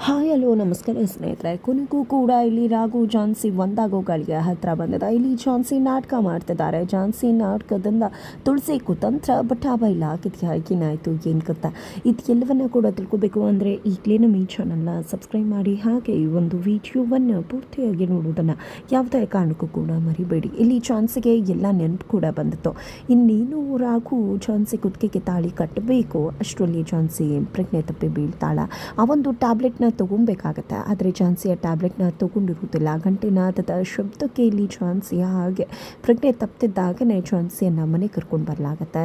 Hi hello ನಮಸ್ಕಾರ ಸ್ನೇಹಿತರೆ. ಕೊನೆಗೂ ಕೂಡ ಇಲ್ಲಿ ರಾಘು ಝಾನ್ಸಿ ಒಂದಾಗೋಗಳಿಗೆ ಹತ್ತಿರ ಬಂದಿದೆ. ಇಲ್ಲಿ ಝಾನ್ಸಿ ನಾಟಕ ಮಾಡ್ತಿದ್ದಾರೆ. ಝಾನ್ಸಿ ನಾಟಕದಿಂದ ತುಳಸಿ ಕುತಂತ್ರ ಬಟಾಬೈಲ ಆಗಿದೆಯಾ, ಏನಾಯಿತು ಏನು ಗೊತ್ತಾ, ಇದು ಎಲ್ಲವನ್ನ ಕೂಡ ತಿಳ್ಕೊಬೇಕು ಅಂದರೆ ಈಗಲೇ ನಮ್ಮ ಈ ಚಾನಲ್ನ ಸಬ್ಸ್ಕ್ರೈಬ್ ಮಾಡಿ, ಹಾಗೆ ಈ ಒಂದು ವಿಡಿಯೋವನ್ನು ಪೂರ್ತಿಯಾಗಿ ನೋಡೋದನ್ನು ಯಾವುದೇ ಕಾರಣಕ್ಕೂ ಕೂಡ ಮರಿಬೇಡಿ. ಇಲ್ಲಿ ಝಾನ್ಸಿಗೆ ಎಲ್ಲ ನೆನಪು ಕೂಡ ಬಂದಿತ್ತು. ಇನ್ನೇನು ರಾಘು ಝಾನ್ಸಿ ಕುತ್ತಿಗೆಗೆ ತಾಳಿ ಕಟ್ಟಬೇಕು ಅಷ್ಟರಲ್ಲಿ ಝಾನ್ಸಿ ಪ್ರಜ್ಞೆ ತಪ್ಪಿ ಬೀಳ್ತಾಳ. ಆ ಒಂದು ಟ್ಯಾಬ್ಲೆಟ್ನ ತಗೊಬೇಕಾಗತ್ತೆ. ಆದರೆ ಝಾನ್ಸಿಯ ಟ್ಯಾಬ್ಲೆಟ್ನ ತಗೊಂಡಿರುವುದಿಲ್ಲ. ಗಂಟೆನಾದದ ಶಬ್ದಕ್ಕೆ ಇಲ್ಲಿ ಝಾನ್ಸಿಯ ಹಾಗೆ ಪ್ರಜ್ಞೆ ತಪ್ಪಿದ್ದಾಗನೇ ಝಾನ್ಸಿಯನ್ನು ಮನೆ ಕರ್ಕೊಂಡು ಬರಲಾಗತ್ತೆ.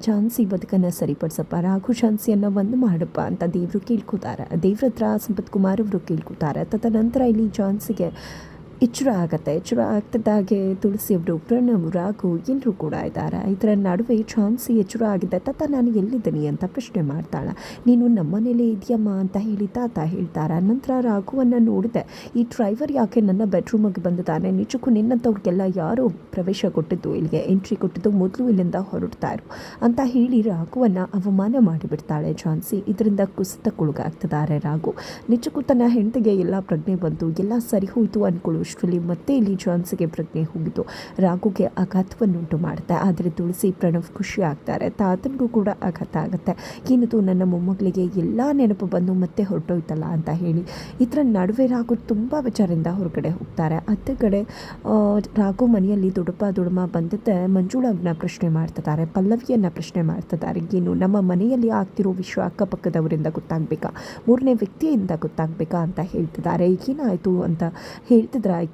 ಝಾನ್ಸಿ ಬದುಕನ್ನು ಸರಿಪಡಿಸಪ್ಪ, ರಾಘು ಝಾನ್ಸಿಯನ್ನು ಒಂದು ಮಾಡಪ್ಪ ಅಂತ ದೇವರು ಕೇಳ್ಕೊತಾರೆ. ದೇವ್ರ ಹತ್ರ ಸಂಪತ್ ಕುಮಾರ್ ಅವರು ಕೇಳ್ಕೊತಾರೆ. ತದನಂತರ ಇಲ್ಲಿ ಝಾನ್ಸಿಗೆ ಎಚ್ಚರ ಆಗುತ್ತೆ. ಎಚ್ಚರ ಆಗ್ತಿದ್ದಾಗೆ ತುಳಸಿಯವರು, ಪ್ರಣವ್, ರಾಘು ಎಲ್ಲರೂ ಕೂಡ ಇದ್ದಾರೆ. ಇದರ ನಡುವೆ ಝಾನ್ಸಿ ಎಚ್ಚರ ಆಗಿದೆ. ತಾತ ನಾನು ಎಲ್ಲಿದ್ದೀನಿ ಅಂತ ಪ್ರಶ್ನೆ ಮಾಡ್ತಾಳೆ. ನೀನು ನಮ್ಮನೇಲೇ ಇದೆಯಮ್ಮ ಅಂತ ಹೇಳಿ ತಾತ ಹೇಳ್ತಾರೆ. ನಂತರ ರಾಘುವನ್ನು ನೋಡಿದೆ, ಈ ಡ್ರೈವರ್ ಯಾಕೆ ನನ್ನ ಬೆಡ್ರೂಮಿಗೆ ಬಂದಿದ್ದಾನೆ, ನಿಜಕ್ಕೂ ನಿನ್ನಂಥವ್ರಿಗೆಲ್ಲ ಯಾರು ಪ್ರವೇಶ ಕೊಟ್ಟಿದ್ದು, ಇಲ್ಲಿಗೆ ಎಂಟ್ರಿ ಕೊಟ್ಟಿದ್ದು, ಮೊದಲು ಇಲ್ಲಿಂದ ಹೊರಡ್ತಾರು ಅಂತ ಹೇಳಿ ರಾಘುವನ್ನು ಅವಮಾನ ಮಾಡಿಬಿಡ್ತಾಳೆ ಝಾನ್ಸಿ. ಇದರಿಂದ ಕುಸಿತಕ್ಕೊಳಗಾಗ್ತಿದ್ದಾರೆ ರಾಘು. ನಿಜಕ್ಕೂ ತನ್ನ ಹೆಂಡತಿಗೆ ಎಲ್ಲ ಪ್ರಜ್ಞೆ ಬಂತು, ಎಲ್ಲ ಸರಿ ಹೋಯಿತು ಅಂದ್ಕೊಳ್ಳೋ ಅಷ್ಟರಲ್ಲಿ ಮತ್ತೆ ಇಲ್ಲಿ ಝಾನ್ಸಿಗೆ ಪ್ರಜ್ಞೆ ಹೋಗಿದ್ದು ರಾಘುಗೆ ಆಘಾತವನ್ನುಂಟು ಮಾಡುತ್ತೆ. ಆದರೆ ತುಳಸಿ, ಪ್ರಣವ್ ಖುಷಿ ಆಗ್ತಾರೆ. ತಾತನಿಗೂ ಕೂಡ ಆಘಾತ ಆಗುತ್ತೆ. ಏನಿದು ನನ್ನ ಮೊಮ್ಮಗಳಿಗೆ ಎಲ್ಲ ನೆನಪು ಬಂದು ಮತ್ತೆ ಹೊರಟೋಯ್ತಲ್ಲ ಅಂತ ಹೇಳಿ. ಇದರ ನಡುವೆ ರಾಘು ತುಂಬ ವಿಚಾರದಿಂದ ಹೊರಗಡೆ ಹೋಗ್ತಾರೆ. ಅತ್ತ ಕಡೆ ರಾಘು ಮನೆಯಲ್ಲಿ ದುಡುಮ ಬಂದಿದ್ದೆ ಮಂಜುಳವ್ರನ್ನ ಪ್ರಶ್ನೆ ಮಾಡ್ತಿದ್ದಾರೆ, ಪಲ್ಲವಿಯನ್ನು ಪ್ರಶ್ನೆ ಮಾಡ್ತಿದ್ದಾರೆ. ಏನು ನಮ್ಮ ಮನೆಯಲ್ಲಿ ಆಗ್ತಿರೋ ವಿಷಯ ಅಕ್ಕಪಕ್ಕದವರಿಂದ ಗೊತ್ತಾಗಬೇಕಾ, ಮೂರನೇ ವ್ಯಕ್ತಿಯಿಂದ ಗೊತ್ತಾಗಬೇಕಾ ಅಂತ ಹೇಳ್ತಿದ್ದಾರೆ. ಏನಾಯಿತು ಅಂತ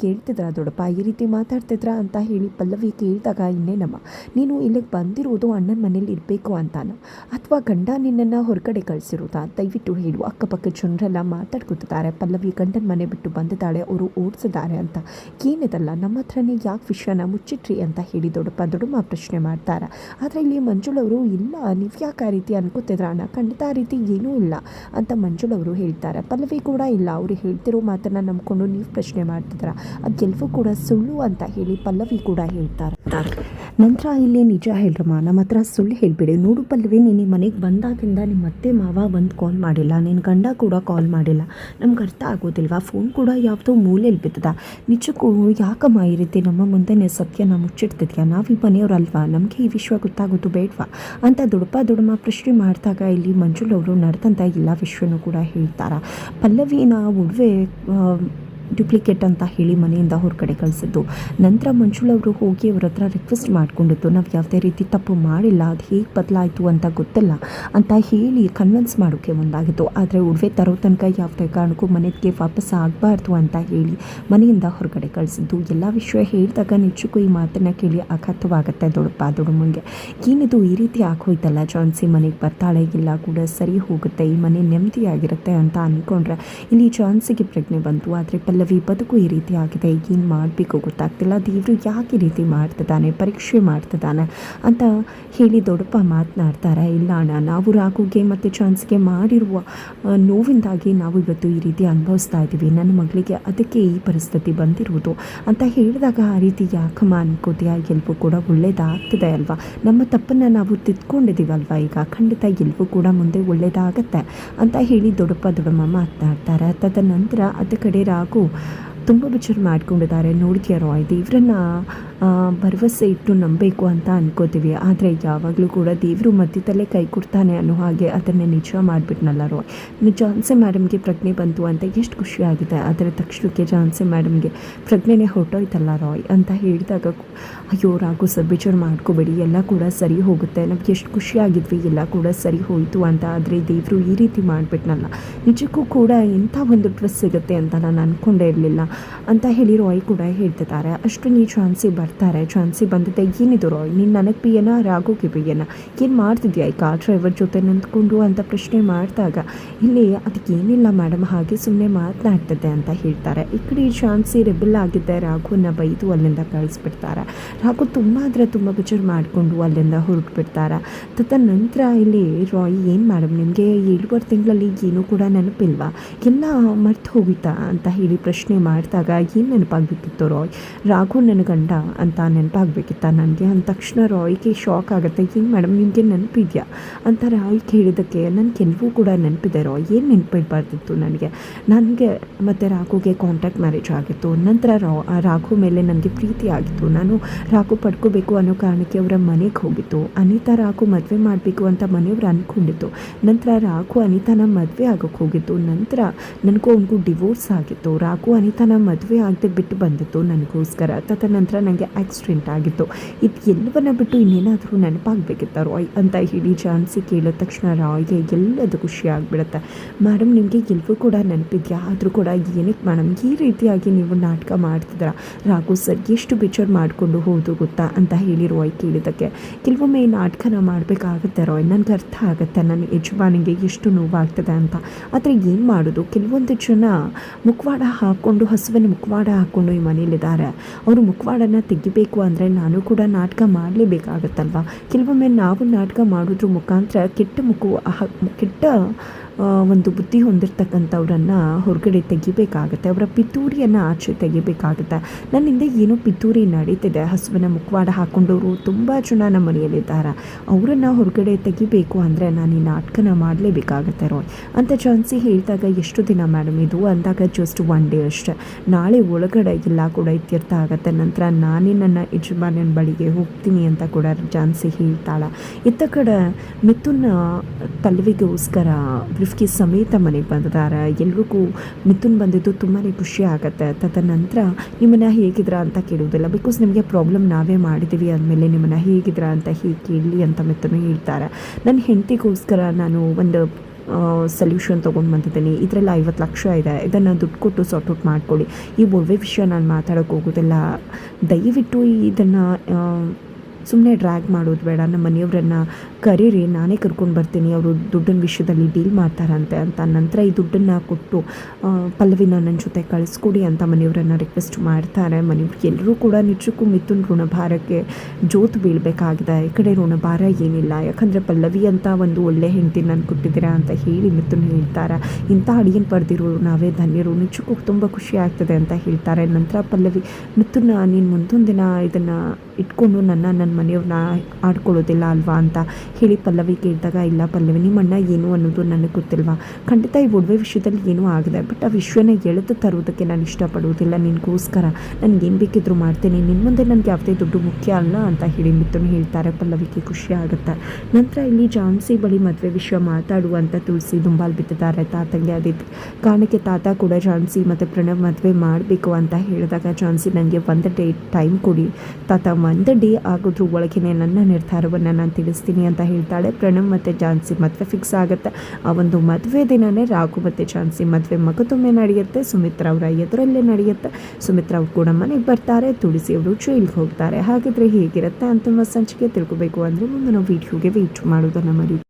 ಕೇಳ್ತಿದ್ರ ದೊಡ್ಡಪ್ಪ, ಈ ರೀತಿ ಮಾತಾಡ್ತಿದ್ರ ಅಂತ ಹೇಳಿ ಪಲ್ಲವಿ ಕೇಳಿದಾಗ, ಇನ್ನೇನಮ್ಮ ನೀನು ಇಲ್ಲಿಗೆ ಬಂದಿರೋದು ಅಣ್ಣನ ಮನೇಲಿ ಇರಬೇಕು ಅಂತಾನ, ಅಥವಾ ಗಂಡ ನಿನ್ನನ್ನು ಹೊರಗಡೆ ಕಳಿಸಿರೋದಾ, ದಯವಿಟ್ಟು ಹೇಳು. ಅಕ್ಕಪಕ್ಕ ಜನರೆಲ್ಲ ಮಾತಾಡ್ಕೊತಿದ್ದಾರೆ, ಪಲ್ಲವಿ ಗಂಡನ ಮನೆ ಬಿಟ್ಟು ಬಂದಿದ್ದಾಳೆ, ಅವರು ಓಡಿಸಿದ್ದಾರೆ ಅಂತ. ಏನಿದಲ್ಲ, ನಮ್ಮ ಹತ್ರನೇ ಯಾಕೆ ವಿಷಯನ ಮುಚ್ಚಿಟ್ರಿ ಅಂತ ಹೇಳಿ ದೊಡ್ಡಮ್ಮ ಪ್ರಶ್ನೆ ಮಾಡ್ತಾರೆ. ಆದರೆ ಇಲ್ಲಿ ಮಂಜುಳವರು, ಇಲ್ಲ ನೀವು ಯಾಕೆ ಆ ರೀತಿ ಅನ್ಕೋತಿದ್ರ ಅಣ್ಣ, ಖಂಡಿತ ಆ ರೀತಿ ಏನೂ ಇಲ್ಲ ಅಂತ ಮಂಜುಳವರು ಹೇಳ್ತಾರೆ. ಪಲ್ಲವಿ ಕೂಡ ಇಲ್ಲ, ಅವರು ಹೇಳ್ತಿರೋ ಮಾತನ್ನು ನಂಬ್ಕೊಂಡು ನೀವು ಪ್ರಶ್ನೆ ಮಾಡ್ತಿದ್ರ, ಅದೆಲ್ಲವೂ ಕೂಡ ಸುಳ್ಳು ಅಂತ ಹೇಳಿ ಪಲ್ಲವಿ ಕೂಡ ಹೇಳ್ತಾರೆ. ನಂತರ ಇಲ್ಲಿ ನಿಜ ಹೇಳ್ರಮ್ಮ, ನಮ್ಮ ಹತ್ರ ಸುಳ್ಳು ಹೇಳ್ಬಿಡಿ. ನೋಡು ಪಲ್ಲವಿ, ನೀನು ಮನೆಗೆ ಬಂದಾಗಿಂದ ನಿಮ್ಮ ಅತ್ತೆ ಮಾವ ಬಂದು ಕಾಲ್ ಮಾಡಿಲ್ಲ, ನಿನ್ನ ಗಂಡ ಕೂಡ ಕಾಲ್ ಮಾಡಿಲ್ಲ, ನಮ್ಗೆ ಅರ್ಥ ಆಗೋದಿಲ್ವಾ, ಫೋನ್ ಕೂಡ ಯಾವುದೋ ಮೂಲೆಯಲ್ಲಿ ಬಿದ್ದದ. ನಿಜಕ್ಕೂ ಯಾಕಮ್ಮ ಈ ರೀತಿ ನಮ್ಮ ಮುಂದೆನೇ ಸತ್ಯನ ಮುಚ್ಚಿಡ್ತಿದ್ಯಾ, ನಾವು ಈ ಮನೆಯವರಲ್ವಾ, ನಮಗೆ ಈ ವಿಷಯ ಗೊತ್ತಾಗೋದು ಬೇಡವಾ ಅಂತ ದೊಡ್ಡಮ್ಮ ಪ್ರಶ್ನೆ ಮಾಡಿದಾಗ ಇಲ್ಲಿ ಮಂಜುಳವರು ನಡೆದಂಥ ಎಲ್ಲ ವಿಷಯನೂ ಕೂಡ ಹೇಳ್ತಾರೆ. ಪಲ್ಲವಿನ ಉಡುವೆ ಡ್ಯೂಪ್ಲಿಕೇಟ್ ಅಂತ ಹೇಳಿ ಮನೆಯಿಂದ ಹೊರಗಡೆ ಕಳಿಸಿದ್ದು. ನಂತರ ಮಂಜುಳವರು ಹೋಗಿ ಅವ್ರ ಹತ್ರ ರಿಕ್ವೆಸ್ಟ್ ಮಾಡ್ಕೊಂಡಿದ್ದು, ನಾವು ಯಾವುದೇ ರೀತಿ ತಪ್ಪು ಮಾಡಿಲ್ಲ, ಅದು ಹೇಗೆ ಬದಲಾಯಿತು ಅಂತ ಗೊತ್ತಿಲ್ಲ ಅಂತ ಹೇಳಿ ಕನ್ವಿನ್ಸ್ ಮಾಡೋಕ್ಕೆ ಮುಂದಾಗಿತ್ತು. ಆದರೆ ಉಡುವೆ ತರೋ ತನಕ ಯಾವುದೇ ಕಾರಣಕ್ಕೂ ಮನೆಗೆ ವಾಪಸ್ ಆಗಬಾರ್ದು ಅಂತ ಹೇಳಿ ಮನೆಯಿಂದ ಹೊರಗಡೆ ಕಳಿಸಿದ್ದು. ಎಲ್ಲ ವಿಷಯ ಹೇಳಿದಾಗ ನಿಜಕ್ಕೂ ಈ ಮಾತನ್ನು ಕೇಳಿ ಆಘಾತವಾಗುತ್ತೆ ದೊಡ್ಡಮ್ಮಂಗೆ. ಏನಿದು ಈ ರೀತಿ ಆಗೋಯ್ತಲ್ಲ, ಝಾನ್ಸಿ ಮನೆಗೆ ಬರ್ತಾಳೆ, ಎಲ್ಲ ಕೂಡ ಸರಿ ಹೋಗುತ್ತೆ, ಈ ಮನೆ ನೆಮ್ಮದಿಯಾಗಿರುತ್ತೆ ಅಂತ ಅಂದ್ಕೊಂಡ್ರೆ ಇಲ್ಲಿ ಝಾನ್ಸಿಗೆ ಪ್ರಜ್ಞೆ ಬಂತು. ಆದರೆ ಪಲ್ಲವಿ ಬದುಕು ಈ ರೀತಿ ಆಗಿದೆ, ಏನು ಮಾಡಬೇಕು ಗೊತ್ತಾಗ್ತಿಲ್ಲ, ದೇವರು ಯಾಕೆ ಈ ರೀತಿ ಮಾಡ್ತಿದ್ದಾನೆ, ಪರೀಕ್ಷೆ ಮಾಡ್ತಿದ್ದಾನೆ ಅಂತ ಹೇಳಿ ದೊಡ್ಡಪ್ಪ ಮಾತನಾಡ್ತಾರೆ. ಇಲ್ಲ ಅಣ್ಣ, ನಾವು ರಾಘುಗೆ ಮತ್ತು ಝಾನ್ಸಿಗೆ ಮಾಡಿರುವ ನೋವಿಂದಾಗಿ ನಾವು ಇವತ್ತು ಈ ರೀತಿ ಅನುಭವಿಸ್ತಾ ಇದ್ದೀವಿ, ನನ್ನ ಮಗಳಿಗೆ ಅದಕ್ಕೆ ಈ ಪರಿಸ್ಥಿತಿ ಬಂದಿರೋದು ಅಂತ ಹೇಳಿದಾಗ, ಆ ರೀತಿ ಯಾಕಮ್ಮ ಅನ್ಕೋತೀಯ, ಎಲ್ಲವೂ ಕೂಡ ಒಳ್ಳೇದಾಗ್ತಿದೆ ಅಲ್ವಾ, ನಮ್ಮ ತಪ್ಪನ್ನು ನಾವು ತಿದ್ಕೊಂಡಿದ್ದೀವಲ್ವ, ಈಗ ಖಂಡಿತ ಎಲ್ಲವೂ ಕೂಡ ಮುಂದೆ ಒಳ್ಳೇದಾಗತ್ತೆ ಅಂತ ಹೇಳಿ ದೊಡ್ಡಮ್ಮ ಮಾತನಾಡ್ತಾರೆ. ತದನಂತರ ಅದ ಕಡೆ ರಾಘು ತುಂಬ ವಿಚಾರ ಮಾಡ್ಕೊಂಡಿದ್ದಾರೆ. ನೋಡ್ತೀಯ ರಾಯ್, ದೇವ್ರನ್ನ ಭರವಸೆ ಇಟ್ಟು ನಂಬಬೇಕು ಅಂತ ಅನ್ಕೋತೀವಿ, ಆದರೆ ಯಾವಾಗಲೂ ಕೂಡ ದೇವರು ಮಧ್ಯದಲ್ಲೇ ಕೈ ಕೊಡ್ತಾನೆ ಅನ್ನೋ ಹಾಗೆ ಅದನ್ನೇ ನಿಜ ಮಾಡಿಬಿಟ್ನಲ್ಲ ರಾಯ್. ಝಾನ್ಸಿ ಮೇಡಮ್ಗೆ ಪ್ರಜ್ಞೆ ಬಂತು ಅಂತ ಎಷ್ಟು ಖುಷಿಯಾಗಿದೆ, ಅದರ ತಕ್ಷಣಕ್ಕೆ ಝಾನ್ಸಿ ಮೇಡಮ್ಗೆ ಪ್ರಜ್ಞೆನೇ ಹೊರಟೋಯ್ತಲ್ಲ ರಾಯ್ ಅಂತ ಹೇಳಿದಾಗ, ಅಯ್ಯೋ ರಾಘು ಸರ್ ವಿಚಾರ ಮಾಡ್ಕೋಬೇಡಿ, ಎಲ್ಲ ಕೂಡ ಸರಿ ಹೋಗುತ್ತೆ, ನಮ್ಗೆ ಎಷ್ಟು ಖುಷಿಯಾಗಿದ್ವಿ, ಎಲ್ಲ ಕೂಡ ಸರಿ ಹೋಯಿತು ಅಂತ. ಆದರೆ ದೇವರು ಈ ರೀತಿ ಮಾಡಿಬಿಟ್ನಲ್ಲ, ನಿಜಕ್ಕೂ ಕೂಡ ಇಂಥ ಒಂದು ಟ್ವಿಸ್ಟ್ ಸಿಗುತ್ತೆ ಅಂತ ನಾನು ಅಂದ್ಕೊಂಡೇ ಇರಲಿಲ್ಲ ಅಂತ ಹೇಳಿ ರಾಯ್ ಕೂಡ ಹೇಳ್ತಿದ್ದಾರೆ. ಅಷ್ಟು ನೀ ಝಾನ್ಸಿ ಬರ್ತಾರೆ. ಝಾನ್ಸಿ ಬಂದಿದ್ದೆ, ಏನಿದು ರಾಯ್, ನೀನು ನನಗೆ ಪಿಯನ ರಾಘುಗೆ ಪಿಯನ, ಏನು ಮಾಡ್ತಿದ್ಯಾ ಈ ಕಾರ್ ಡ್ರೈವರ್ ಜೊತೆ ನಿಂತ್ಕೊಂಡು ಅಂತ ಪ್ರಶ್ನೆ ಮಾಡಿದಾಗ, ಇಲ್ಲಿ ಅದಕ್ಕೇನಿಲ್ಲ ಮೇಡಮ್, ಹಾಗೆ ಸುಮ್ಮನೆ ಮಾತನಾಡ್ತಿದ್ದೆ ಅಂತ ಹೇಳ್ತಾರೆ. ಈ ಕಡೆ ಝಾನ್ಸಿ ರೆಬೆಲ್ ಆಗಿದ್ದೆ, ರಾಘುನ ಬೈದು ಅಲ್ಲಿಂದ ಕಳಿಸ್ಬಿಡ್ತಾರೆ. ರಾಘು ತುಂಬ ಅಂದರೆ ತುಂಬ ವಿಚಾರ ಮಾಡಿಕೊಂಡು ಅಲ್ಲಿಂದ ಹೊರಟ್ಬಿಡ್ತಾರೆ. ತದನಂತರ ಇಲ್ಲಿ ರಾಯ್, ಏನು ಮೇಡಮ್ ನಿಮಗೆ 7 ತಿಂಗಳಲ್ಲಿ ಏನೂ ಕೂಡ ನೆನಪಿಲ್ವಾ, ಎಲ್ಲ ಮರ್ತು ಹೋಗಿತ್ತಾ ಅಂತ ಹೇಳಿ ಪ್ರಶ್ನೆ ಮಾಡಿ ಮಾಡಿದಾಗ ಏನು ನೆನಪಾಗಬೇಕಿತ್ತು ರಾಯ್, ರಾಘು ನನ್ನ ಗಂಡ ಅಂತ ನೆನಪಾಗಬೇಕಿತ್ತ ನನಗೆ. ಅಂದ ತಕ್ಷಣ ರಾಯ್ಗೆ ಶಾಕ್ ಆಗುತ್ತೆ. ಏನು ಮೇಡಮ್ ನಿಮಗೆ ನೆನಪಿದೆಯಾ ಅಂತ ರಾಯ್ ಕೇಳಿದ್ದಕ್ಕೆ ನನಗೆ ಕೆಲವು ಕೂಡ ನೆನಪಿದೆ ರಾಯ್, ಏನು ನೆನಪಿರಬಾರ್ದಿತ್ತು ನನಗೆ ಮತ್ತು ರಾಘುಗೆ ಕಾಂಟ್ಯಾಕ್ಟ್ ಮ್ಯಾರೇಜ್ ಆಗಿತ್ತು. ನಂತರ ರಾಘು ಮೇಲೆ ನನಗೆ ಪ್ರೀತಿ ಆಗಿತ್ತು. ನಾನು ರಾಘು ಪಡ್ಕೋಬೇಕು ಅನ್ನೋ ಕಾರಣಕ್ಕೆ ಅವರ ಮನೆಗೆ ಹೋಗಿತ್ತು. ಅನಿತಾ ರಾಘು ಮದುವೆ ಮಾಡಬೇಕು ಅಂತ ಮನೆಯವ್ರು ಅಂದ್ಕೊಂಡಿತ್ತು. ನಂತರ ರಾಘು ಅನಿತಾನ ಮದುವೆ ಆಗೋಕ್ಕೆ ಹೋಗಿತ್ತು. ನಂತರ ನನಗೂ ಅವನಿಗೂ ಡಿವೋರ್ಸ್ ಆಗಿತ್ತು. ರಾಘು ಅನಿತಾನ ಮದುವೆ ಆಗದೆ ಬಿಟ್ಟು ಬಂದಿತ್ತು ನನಗೋಸ್ಕರ. ತದನಂತರ ನನಗೆ ಆಕ್ಸಿಡೆಂಟ್ ಆಗಿತ್ತು. ಇದು ಎಲ್ಲವನ್ನ ಬಿಟ್ಟು ಇನ್ನೇನಾದರೂ ನೆನಪಾಗಬೇಕಿತ್ತ ರಾಯ್ ಅಂತ ಹೇಳಿ ಝಾನ್ಸಿ ಕೇಳಿದ ತಕ್ಷಣ ರಾಯ್ಗೆ ಎಲ್ಲದು ಖುಷಿ ಆಗಿಬಿಡುತ್ತೆ. ಮೇಡಮ್ ನಿಮಗೆ ಎಲ್ಲವೂ ಕೂಡ ನೆನಪಿದೆಯಾ, ಆದರೂ ಕೂಡ ಏನಕ್ಕೆ ಮೇಡಮ್ ಈ ರೀತಿಯಾಗಿ ನೀವು ನಾಟಕ ಮಾಡ್ತಿದ್ದೀರಾ, ರಾಘು ಸರ್ ಎಷ್ಟು ಬೇಜಾರು ಮಾಡಿಕೊಂಡು ಹೋದು ಗೊತ್ತಾ ಅಂತ ಹೇಳಿ ರಾಯ್ ಕೇಳಿದ್ದಕ್ಕೆ, ಕೆಲವೊಮ್ಮೆ ಈ ನಾಟಕನ ಮಾಡಬೇಕಾಗುತ್ತೆ ರಾಯ್, ನನಗೆ ಅರ್ಥ ಆಗುತ್ತೆ ನನ್ನ ಯಜಮಾನಿಗೆ ಎಷ್ಟು ನೋವಾಗ್ತದೆ ಅಂತ. ಆದರೆ ಏನು ಮಾಡೋದು, ಕೆಲವೊಂದು ಜನ ಮುಖವಾಡ ಹಾಕ್ಕೊಂಡು ಹಸುವಿನ ಮುಖವಾಡ ಹಾಕ್ಕೊಂಡು ಈ ಮನೇಲಿದ್ದಾರೆ. ಅವರು ಮುಖವಾಡನ ತೆಗಿಬೇಕು ಅಂದರೆ ನಾನು ಕೂಡ ನಾಟಕ ಮಾಡಲೇಬೇಕಾಗತ್ತಲ್ವ. ಕೆಲವೊಮ್ಮೆ ನಾವು ನಾಟಕ ಮಾಡೋದ್ರ ಮುಖಾಂತರ ಕೆಟ್ಟ ಒಂದು ಬುದ್ಧಿ ಹೊಂದಿರತಕ್ಕಂಥವ್ರನ್ನು ಹೊರಗಡೆ ತೆಗಿಬೇಕಾಗತ್ತೆ, ಅವರ ಪಿತೂರಿಯನ್ನು ಆಚೆ ತೆಗಿಬೇಕಾಗುತ್ತೆ. ನನ್ನಿಂದ ಏನೋ ಪಿತೂರಿ ನಡೀತಿದೆ, ಹಸುವಿನ ಮುಖವಾಡ ಹಾಕ್ಕೊಂಡವರು ತುಂಬ ಜನ ನಮ್ಮ ಮನೆಯಲ್ಲಿದ್ದಾರೆ, ಅವರನ್ನು ಹೊರಗಡೆ ತೆಗಿಬೇಕು ಅಂದರೆ ನಾನು ಈ ನಾಟಕನ ಮಾಡಲೇಬೇಕಾಗತ್ತೆ ರಾಯ್ ಅಂತ ಝಾನ್ಸಿ ಹೇಳಿದಾಗ, ಎಷ್ಟು ದಿನ ಮೇಡಮ್ ಇದು ಅಂದಾಗ, ಜಸ್ಟ್ 1 ಡೇ ಅಷ್ಟೇ, ನಾಳೆ ಒಳಗಡೆ ಎಲ್ಲ ಕೂಡ ಇತ್ಯರ್ಥ ಆಗುತ್ತೆ. ನಂತರ ನಾನೇ ನನ್ನ ಯಜಮಾನನ ಬಳಿಗೆ ಹೋಗ್ತೀನಿ ಅಂತ ಕೂಡ ಝಾನ್ಸಿ ಹೇಳ್ತಾಳೆ. ಇತ್ತ ಕಡೆ ಮಿಥುನ್ ಪಲ್ಲವಿಗೋಸ್ಕರ ಬ್ರೀಫ್ಕೇಸ್ ಸಮೇತ ಮನೆಗೆ ಬಂದಿದ್ದಾರೆ. ಎಲ್ರಿಗೂ ಮಿಥುನ್ ಬಂದಿದ್ದು ತುಂಬಾ ಖುಷಿ ಆಗುತ್ತೆ. ತದನಂತರ ನಿಮ್ಮನ್ನು ಹೇಗಿದ್ರ ಅಂತ ಕೇಳೋದಿಲ್ಲ, ಬಿಕಾಸ್ ನಿಮಗೆ ಪ್ರಾಬ್ಲಮ್ ನಾವೇ ಮಾಡಿದ್ದೀವಿ ಅಂದಮೇಲೆ ನಿಮ್ಮನ್ನು ಹೇಗಿದ್ರ ಅಂತ ಹೀಗೆ ಕೇಳಲಿ ಅಂತ ಮಿಥುನ್ ಹೇಳ್ತಾರೆ. ನನ್ನ ಹೆಂಡತಿಗೋಸ್ಕರ ನಾನು ಒಂದು ಸೊಲ್ಯೂಷನ್ ತೊಗೊಂಡು ಬಂದಿದ್ದೀನಿ, ಇದರಲ್ಲಿ 50 ಲಕ್ಷ ಇದೆ, ಇದನ್ನು ದುಡ್ಡು ಕೊಟ್ಟು ಸಾರ್ಟ್ ಔಟ್ ಮಾಡಿಕೊಡಿ. ಈ ಒಳ್ಳೆ ವಿಷಯ ನಾನು ಮಾತಾಡೋಕ್ಕೆ ಹೋಗೋದಿಲ್ಲ, ದಯವಿಟ್ಟು ಇದನ್ನು ಸುಮ್ಮನೆ ಡ್ರ್ಯಾಗ್ ಮಾಡೋದು ಬೇಡ, ನಮ್ಮ ಮನೆಯವರನ್ನು ಕರೀರಿ, ನಾನೇ ಕರ್ಕೊಂಡು ಬರ್ತೀನಿ, ಅವರು ದುಡ್ಡಿನ ವಿಷಯದಲ್ಲಿ ಡೀಲ್ ಮಾಡ್ತಾರಂತೆ ಅಂತ. ನಂತರ ಈ ದುಡ್ಡನ್ನು ಕೊಟ್ಟು ಪಲ್ಲವಿನ ನನ್ನ ಜೊತೆ ಕಳಿಸ್ಕೊಡಿ ಅಂತ ಮನೆಯವರನ್ನು ರಿಕ್ವೆಸ್ಟ್ ಮಾಡ್ತಾರೆ. ಮನೆಯವ್ರು ಎಲ್ಲರೂ ಕೂಡ ನಿಜಕ್ಕೂ ಮಿಥುನ್ ಋಣಭಾರಕ್ಕೆ ಜೋತು ಬೀಳಬೇಕಾಗಿದೆ. ಈ ಕಡೆ ಋಣಭಾರ ಏನಿಲ್ಲ, ಯಾಕಂದರೆ ಪಲ್ಲವಿ ಅಂತ ಒಂದು ಒಳ್ಳೆ ಹೆಂಡತಿ ನಾನು ಕೊಟ್ಟಿದ್ದೀರಾ ಅಂತ ಹೇಳಿ ಮಿಥುನ್ ಹೇಳ್ತಾರೆ. ಇಂಥ ಅಡಿಯನ್ನು ಪಡೆದಿರೋ ನಾವೇ ಧನ್ಯರು, ನಿಜಕ್ಕೂ ತುಂಬ ಖುಷಿ ಆಗ್ತದೆ ಅಂತ ಹೇಳ್ತಾರೆ. ನಂತರ ಪಲ್ಲವಿ, ಮಿಥುನ್ ನೀನು ಮುಂದೊಂದು ದಿನ ಇದನ್ನು ಇಟ್ಕೊಂಡು ನನ್ನ ಮನೆಯವ್ರನ್ನ ಆಡ್ಕೊಳ್ಳೋದಿಲ್ಲ ಅಲ್ವಾ ಅಂತ ಹೇಳಿ ಪಲ್ಲವಿ ಕೇಳಿದಾಗ, ಇಲ್ಲ ಪಲ್ಲವಿ, ನಿಮ್ಮ ಅಣ್ಣ ಏನು ಅನ್ನೋದು ನನಗೆ ಗೊತ್ತಿಲ್ವಾ, ಖಂಡಿತ ಈ ಒಡವೆ ವಿಷಯದಲ್ಲಿ ಏನೂ ಆಗಿದೆ, ಬಟ್ ಆ ವಿಷಯನ ಎಳೆದು ತರೋದಕ್ಕೆ ನಾನು ಇಷ್ಟಪಡೋದಿಲ್ಲ, ನಿನಗೋಸ್ಕರ ನನಗೇನು ಬೇಕಿದ್ರೂ ಮಾಡ್ತೀನಿ, ನಿನ್ನ ಮುಂದೆ ನನಗೆ ಯಾವುದೇ ದುಡ್ಡು ಮುಖ್ಯ ಅಲ್ಲ ಅಂತ ಹೇಳಿ ಮಿಥುನ್ ಹೇಳ್ತಾರೆ. ಪಲ್ಲವಿಗೆ ಖುಷಿ ಆಗುತ್ತೆ. ನಂತರ ಇಲ್ಲಿ ಝಾನ್ಸಿ ಬಳಿ ಮದುವೆ ವಿಷಯ ಮಾತಾಡುವಂಥ ತುಳಸಿ ದುಂಬಾಲು ಬಿತ್ತಿದ್ದಾರೆ ತಾತಂಗೆ. ಅದೇ ಕಾರಣಕ್ಕೆ ತಾತ ಕೂಡ ಝಾನ್ಸಿ ಮತ್ತು ಪ್ರಣವ್ ಮದುವೆ ಮಾಡಬೇಕು ಅಂತ ಹೇಳಿದಾಗ, ಝಾನ್ಸಿ ನನಗೆ 1 ಡೇ ಟೈಮ್ ಕೊಡಿ ತಾತ, 1 ಡೇ ಆಗೋದ್ರ ಒಳಗೆ ನನ್ನ ನಿರ್ಧಾರವನ್ನು ನಾನು ತಿಳಿಸ್ತೀನಿ ಅಂತ ಹೇಳ್ತಾಳೆ. ಪ್ರಣವ್ ಮತ್ತು ಝಾನ್ಸಿ ಮದುವೆ ಫಿಕ್ಸ್ ಆಗುತ್ತೆ. ಆ ಒಂದು ಮದುವೆ ದಿನವೇ ರಾಘು ಮತ್ತು ಝಾನ್ಸಿ ಮದುವೆ ಮಗದೊಮ್ಮೆ ನಡೆಯುತ್ತೆ. ಸುಮಿತ್ರಾ ಅವರ ಎದುರಲ್ಲೇ ನಡೆಯುತ್ತೆ. ಸುಮಿತ್ರಾ ಅವರು ಕೂಡ ಮನೆಗೆ ಬರ್ತಾರೆ, ತುಳಸಿ ಅವರು ಜೈಲಿಗೆ ಹೋಗ್ತಾರೆ. ಹಾಗಿದ್ರೆ ಹೇಗಿರುತ್ತೆ ಅಂತಿಮ ಸಂಚಿಕೆ ತಿಳ್ಕೊಬೇಕು ಅಂದರೆ ಮುಂದಿನ ವೀಡಿಯೋಗೆ ವೇಟ್ ಮಾಡೋದನ್ನು ಮರಿ.